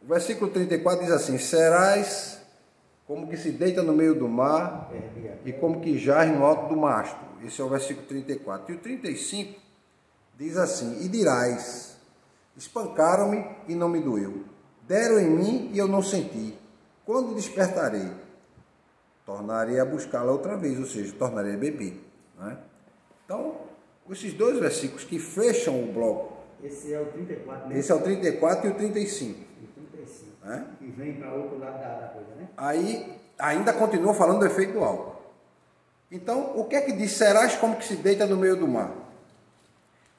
O versículo 34 diz assim: serás como que se deita no meio do mar e como que jaz no alto do mastro. Esse é o versículo 34. E o 35 diz assim: e dirás: espancaram-me e não me doeu, deram em mim e eu não senti. Quando despertarei, tornarei a buscá-la outra vez, ou seja, tornarei a beber. Né? Então, esses dois versículos que fecham o bloco. Esse é o 34, né? Esse é o 34 e o 35. E 35. Né? E vem para outro lado da coisa, né? Aí, ainda continua falando do efeito do álcool. Então, o que é que diz? Serás como que se deita no meio do mar.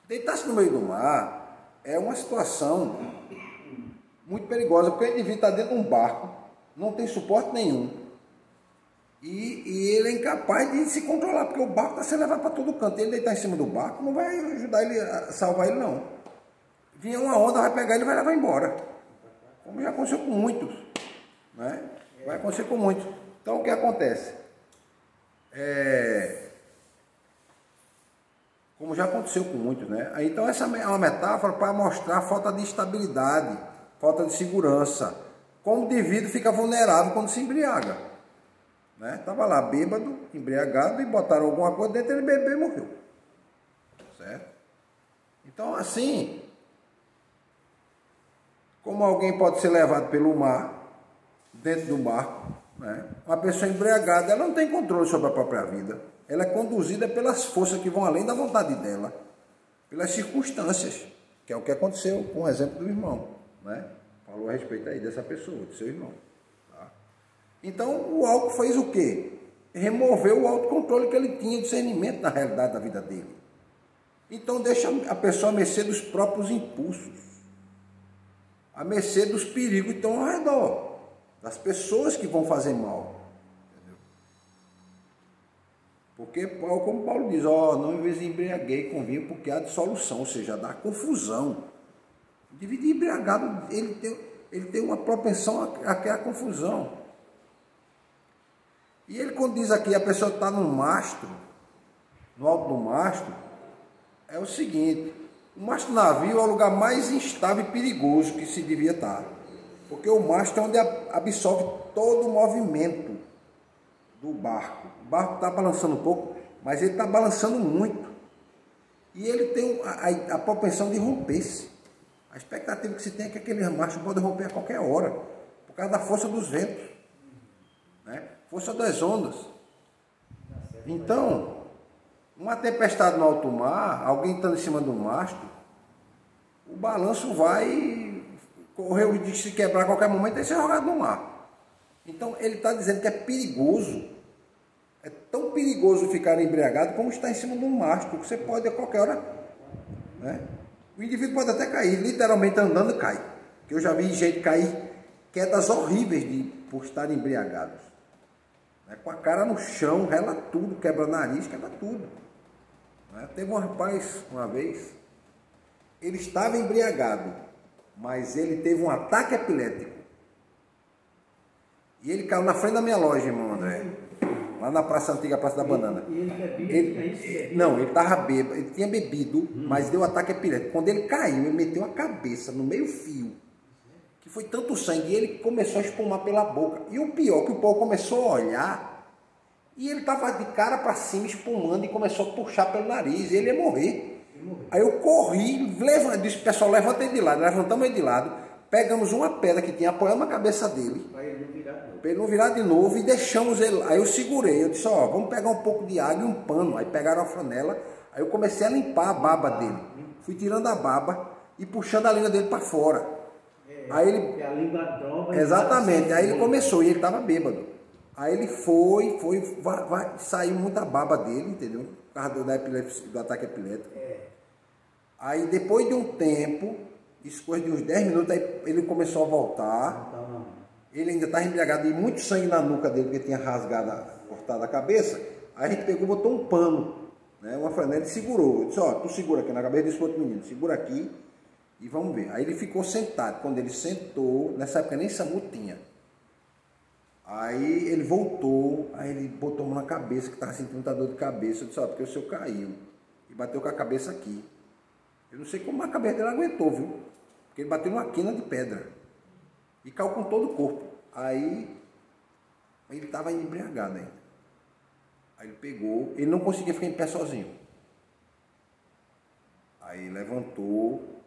Deitar-se no meio do mar é uma situação muito perigosa, porque o indivíduo está dentro de um barco, não tem suporte nenhum. E ele é incapaz de se controlar, porque o barco está sendo levado para todo canto. Ele deitar em cima do barco não vai ajudar ele a salvar ele, não. Vinha uma onda, vai pegar ele e vai levar embora. Como já aconteceu com muitos. Né? Vai acontecer com muitos. Então, o que acontece? Como já aconteceu com muitos, né? Então, essa é uma metáfora para mostrar a falta de estabilidade, falta de segurança. Como o indivíduo fica vulnerável quando se embriaga. Estava lá bêbado, embriagado, e botaram alguma coisa dentro, ele bebeu e morreu. Certo? Então, assim, como alguém pode ser levado pelo mar, dentro do barco, né? Uma pessoa embriagada, ela não tem controle sobre a própria vida. Ela é conduzida pelas forças que vão além da vontade dela, pelas circunstâncias, que é o que aconteceu com o exemplo do irmão. Né? Falou a respeito aí dessa pessoa, do seu irmão. Então, o álcool fez o quê? Removeu o autocontrole que ele tinha, discernimento na realidade da vida dele. Então, deixa a pessoa à mercê dos próprios impulsos, à mercê dos perigos que estão ao redor, das pessoas que vão fazer mal. Entendeu? Porque, como Paulo diz, não me embriaguei com vinho porque há dissolução, ou seja, dá confusão. O indivíduo embriagado, ele tem uma propensão a criar confusão. E ele, quando diz aqui, a pessoa está no mastro, no alto do mastro, é o seguinte: o mastro do navio é o lugar mais instável e perigoso que se devia estar. Porque o mastro é onde absorve todo o movimento do barco. O barco está balançando um pouco, mas ele está balançando muito. E ele tem a propensão de romper-se. A expectativa que se tem é que aquele mastro pode romper a qualquer hora, por causa da força dos ventos. Né? Força das ondas. Então, uma tempestade no alto mar, alguém estando em cima do mastro, o balanço vai correr o risco de se quebrar a qualquer momento e ser jogado no mar. Então, ele está dizendo que é perigoso. É tão perigoso ficar embriagado como estar em cima de um mastro, que você pode a qualquer hora. Né? O indivíduo pode até cair, literalmente andando cai. Que eu já vi gente cair quedas horríveis por estar embriagados. Com a cara no chão, rela tudo, quebra nariz, quebra tudo. Teve um rapaz, uma vez, ele estava embriagado, mas ele teve um ataque epilético. E ele caiu na frente da minha loja, irmão André, lá na Praça Antiga, Praça da Banana. E ele bebia? Não, ele estava bêbado, ele tinha bebido, mas deu ataque epilético. Quando ele caiu, ele meteu a cabeça no meio fio, que foi tanto sangue, e ele começou a espumar pela boca. E o pior, que o povo começou a olhar, e ele estava de cara para cima, espumando, e começou a puxar pelo nariz, e ele ia morrer. Aí eu corri, disse, pessoal, levanta ele de lado, levantamos ele de lado, pegamos uma pedra que tinha apoiado na cabeça dele, para ele não virar de novo, e deixamos ele. Aí eu segurei, eu disse, vamos pegar um pouco de água e um pano. Aí pegaram a flanela, aí eu comecei a limpar a baba dele, fui tirando a baba e puxando a língua dele para fora. Aí ele, a língua dobra. Exatamente, aí ele começou, e ele estava bêbado. Aí ele saiu muita baba dele, entendeu? Por causa do ataque epilético. Aí depois de um tempo, isso coisa de uns 10 minutos, aí ele começou a voltar. Ele ainda estava embriagado e muito sangue na nuca dele, porque tinha rasgado, cortado a cabeça. Aí a gente pegou e botou um pano, né? Uma flanela, e segurou. Eu disse, tu segura aqui na cabeça desse outro menino, segura aqui e vamos ver. Aí ele ficou sentado. Quando ele sentou, nessa época nem SAMU tinha. Aí ele voltou, aí ele botou a mão na cabeça, que estava sentindo muita dor de cabeça. Eu disse, porque o senhor caiu e bateu com a cabeça aqui. Eu não sei como a cabeça dele aguentou, viu? Porque ele bateu numa quina de pedra. E caiu com todo o corpo. Aí ele estava embriagado ainda. Aí ele pegou, ele não conseguia ficar em pé sozinho. Aí levantou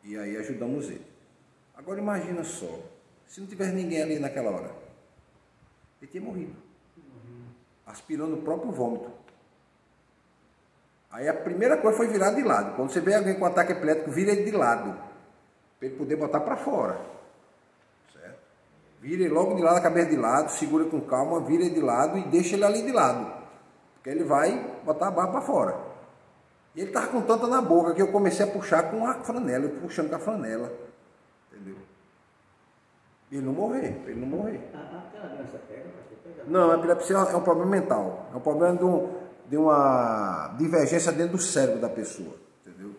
e aí ajudamos ele. Agora imagina só, se não tivesse ninguém ali naquela hora, ele tinha morrido, aspirando o próprio vômito. Aí a primeira coisa foi virar de lado. Quando você vê alguém com ataque epilético, vira ele de lado, para ele poder botar para fora. Certo? Vira ele logo de lado, a cabeça de lado, segura com calma, vira ele de lado e deixa ele ali de lado, porque ele vai botar a barra para fora. E ele estava com tanta na boca que eu comecei a puxar com a franela, eu puxando com a franela. Entendeu? E ele não morrer, ele não morrer. Aquela doença pega? Não, a epilepsia é um problema mental. É um problema de uma divergência dentro do cérebro da pessoa. Entendeu?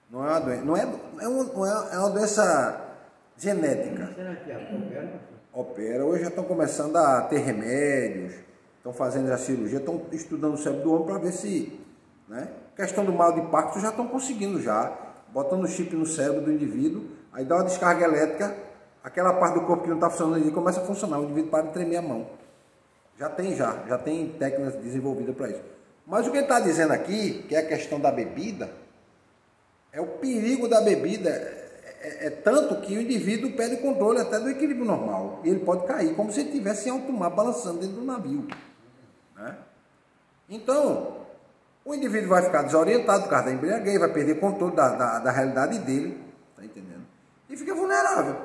Não é uma doença. É uma doença genética. Será que opera? Opera. Hoje já estão começando a ter remédios, estão fazendo a cirurgia, estão estudando o cérebro do homem para ver se... Né? Questão do mal de Parkinson já estão conseguindo já, botando o chip no cérebro do indivíduo, aí dá uma descarga elétrica, aquela parte do corpo que não está funcionando ali começa a funcionar, o indivíduo para de tremer a mão. Já tem técnicas desenvolvidas para isso. Mas o que ele está dizendo aqui, que é a questão da bebida, é o perigo da bebida, é tanto que o indivíduo perde o controle até do equilíbrio normal, e ele pode cair, como se ele estivesse em alto mar, balançando dentro do navio. Né? Então... o indivíduo vai ficar desorientado por causa da embriaguez, vai perder controle da realidade dele, tá entendendo? E fica vulnerável.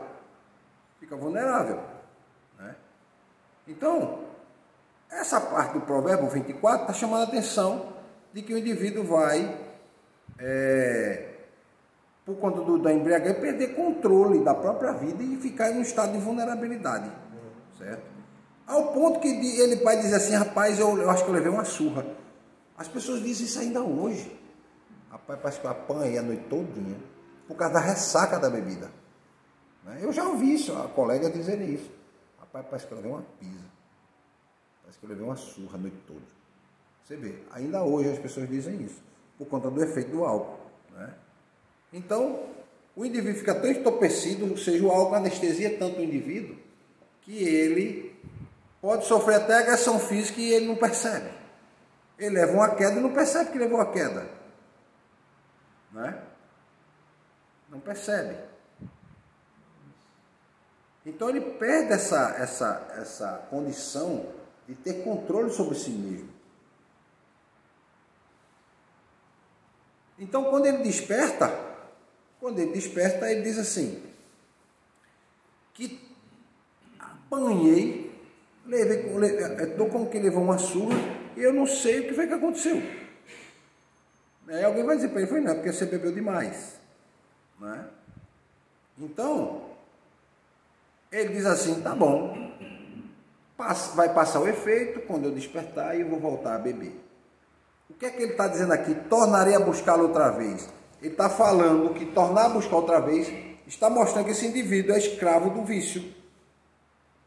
Fica vulnerável. Né? Então, essa parte do provérbio 24 está chamando a atenção de que o indivíduo vai, por conta da embriaguez, perder controle da própria vida e ficar em um estado de vulnerabilidade. Certo? Ao ponto que ele vai dizer assim, rapaz, eu acho que eu levei uma surra. As pessoas dizem isso ainda hoje. Rapaz, parece que eu apanhei a noite todinha por causa da ressaca da bebida. Eu já ouvi isso, a colega dizerem isso. Rapaz, parece que eu levei uma pisa. Parece que eu levei uma surra a noite toda. Você vê, ainda hoje as pessoas dizem isso, por conta do efeito do álcool. Né? Então, o indivíduo fica tão entorpecido, ou seja, o álcool anestesia tanto o indivíduo, que ele pode sofrer até agressão física e ele não percebe. Ele leva uma queda e não percebe que levou a queda. Né? Não percebe. Então ele perde essa condição de ter controle sobre si mesmo. Então quando ele desperta, ele diz assim, que apanhei, estou como que levou uma surra, e eu não sei o que foi que aconteceu. Aí alguém vai dizer para ele, não, porque você bebeu demais. Né? Então, ele diz assim, tá bom, vai passar o efeito, quando eu despertar eu vou voltar a beber. O que é que ele está dizendo aqui? Tornarei a buscá-lo outra vez. Ele está falando que tornar a buscar outra vez está mostrando que esse indivíduo é escravo do vício.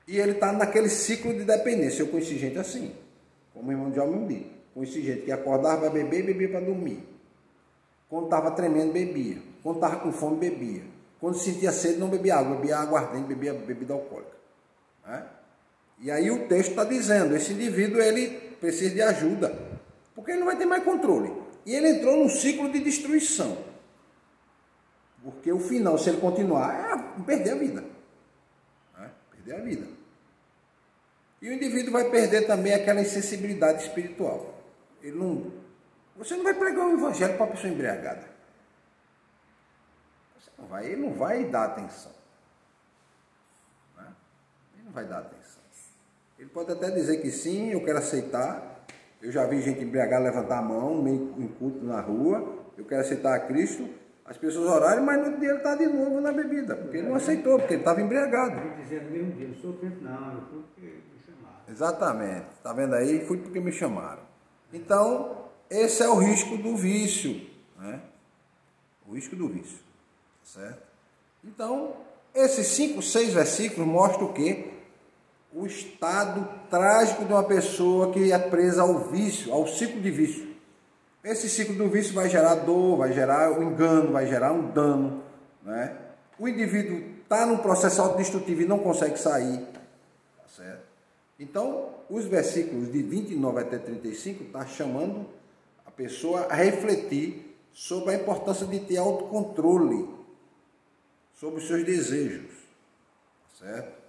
E ele está naquele ciclo de dependência. Eu conheci gente assim. Como o irmão de Almir disse, conheci gente que acordava para beber e bebia para dormir. Quando estava tremendo, bebia. Quando estava com fome, bebia. Quando sentia sede, não bebia água, bebia aguardente, bebia bebida alcoólica. Né? E aí o texto está dizendo, esse indivíduo ele precisa de ajuda, porque ele não vai ter mais controle. E ele entrou num ciclo de destruição. Porque o final, se ele continuar, é perder a vida. Né? Perder a vida. E o indivíduo vai perder também aquela insensibilidade espiritual. Você não vai pregar um evangelho para uma pessoa embriagada. Ele não vai dar atenção. Né? Ele não vai dar atenção. Ele pode até dizer que sim, eu quero aceitar. Eu já vi gente embriagada levantar a mão, meio em culto na rua. Eu quero aceitar a Cristo. As pessoas orarem, mas no outro dia ele está de novo na bebida. Porque ele não aceitou, porque ele estava embriagado. Dizendo mesmo dia, eu sou crente, não, eu fui porque me chamaram. Exatamente. Está vendo aí? Fui porque me chamaram. Então, esse é o risco do vício. Né? O risco do vício. Certo? Então, esses 5, 6 versículos mostram o quê? O estado trágico de uma pessoa que é presa ao vício, ao ciclo de vício. Esse ciclo do vício vai gerar dor, vai gerar um engano, vai gerar um dano. Né? O indivíduo está num processo autodestrutivo e não consegue sair, tá certo? Então, os versículos de 29 até 35 está chamando a pessoa a refletir sobre a importância de ter autocontrole sobre os seus desejos, tá certo?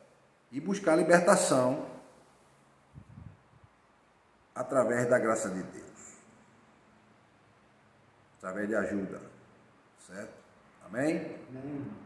E buscar libertação através da graça de Deus, através de ajuda, certo? Amém? Amém.